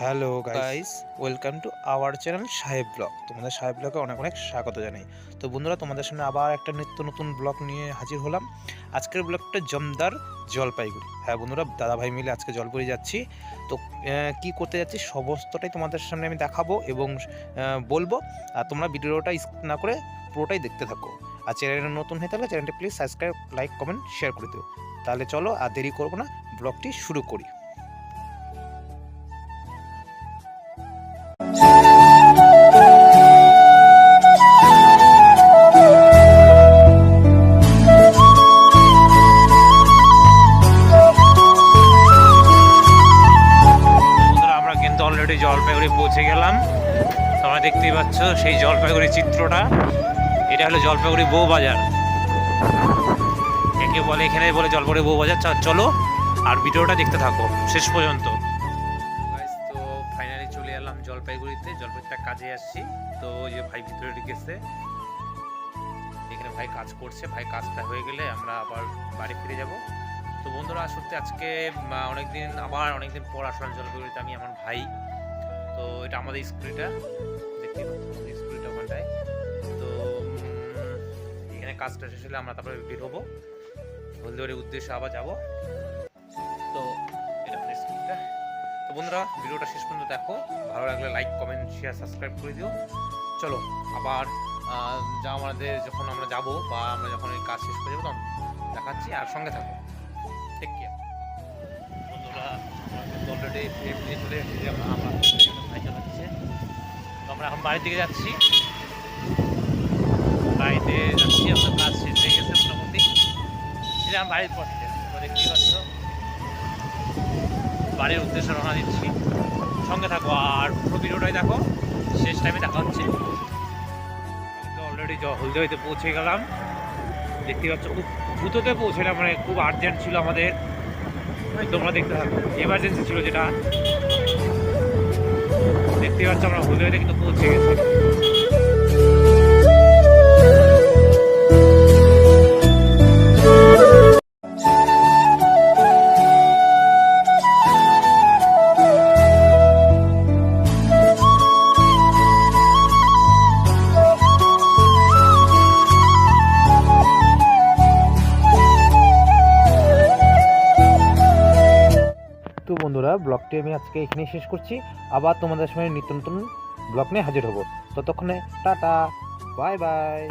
Hello guys, welcome to our channel সাহেব blog. তোমাদের সাহেব ব্লগে অনেক অনেক স্বাগত জানাই। তো বন্ধুরা, তোমাদের সামনে আবার একটা নিত্য নতুন ব্লগ নিয়ে হাজির হলাম। আজকের ব্লগটা জমদার জলপাইগুড়ি। হ্যাঁ বন্ধুরা, দাদা ভাই মিলে আজকে জলপাইগুড়ি যাচ্ছি। তো কি করতে যাচ্ছি সমস্তটাই তোমাদের সামনে আমি দেখাবো এবং বলবো। আর তোমরা ভিডিওটা স্কিপ না করে পুরোটাই দেখতে থাকো। আর চ্যানেলে নতুন হয়ে থাকলে চ্যানেলটি please subscribe, like, comment, share করে দিও। তাহলে চলো আর দেরি করবো না, ব্লগটি শুরু করি। অলরেডি জলপাইগুড়ি পৌঁছে গেলাম। তোমরা দেখতেই পাচ্ছ সেই জলপাইগুড়ি চিত্রটা। এটা হলো জলপাইগুড়ি বউবাজার, একে বলে, এখানে বলে জলপাইগুড়ি বউবাজার। চলো আর ভিডিওটা দেখতে থাকো শেষ পর্যন্ত। তো ফাইনালি চলে এলাম জলপাইগুড়িতে, জলপাইগুড়িতে কাজে আসছি। তো ওই যে ভাই ভিতরে ঢুকেছে, এখানে ভাই কাজ করছে। ভাই কাজটা হয়ে গেলে আমরা আবার বাড়ি ফিরে যাব। তো বন্ধুরা, সত্যি আজকে অনেকদিন পর আসলাম জলপাইগুড়িতে আমি, আমার ভাই। তো এটা আমাদের স্কুলটা, দেখতে পাচ্ছি স্কুলটা ওখানটায়। তো এখানে কাজটা শেষ হলে আমরা তারপরে বের হবো, হলদিবাড়ির উদ্দেশ্যে আবার যাব। তো এটা আমাদের স্কুলটা। তো বন্ধুরা, ভিডিওটা শেষ পর্যন্ত দেখো, ভালো লাগলে লাইক, কমেন্ট, শেয়ার, সাবস্ক্রাইব করে দিও। চলো আবার যখন আমরা যাবো বা আমরা যখন এই কাজ শেষ করে যাবো তখন দেখাচ্ছি, আর সঙ্গে থাকো। ঠিক কি বন্ধুরা, অলরেডি চলে এসেছি আমরা, ভাই চালাচ্ছে। তো আমরা এখন বাড়ির দিকে যাচ্ছি, বাড়িতে যাচ্ছি। আপনার কাজ শেষ হয়ে গেছে মোটামুটি, সেটা আমার বাড়ির পথে। দেখতেই পাচ্ছ, বাড়ির উদ্দেশ্যে রওনা দিচ্ছি। সঙ্গে থাকো আর পুরো ভিডিওটাই দেখো, শেষ টাইমে দেখা হচ্ছে। অলরেডি হলদিবাড়িতে পৌঁছে গেলাম। দেখতে পাচ্ছ খুব দ্রুততে পৌঁছলাম, মানে খুব আর্জেন্ট ছিল আমাদের। তোমরা দেখতে থাকো, এমার্জেন্সি ছিল যেটা। দেখতে পাচ্ছ আমরা হলদিবাড়িতে কিন্তু পৌঁছে গেছি। তো বন্ধুরা, ব্লগটি আমি আজকে এখানেই শেষ করছি। আবার তোমাদের সামনে নিত্য নতুন ব্লগ নিয়ে হাজির হব। ততক্ষণে টাটা, বাই বাই।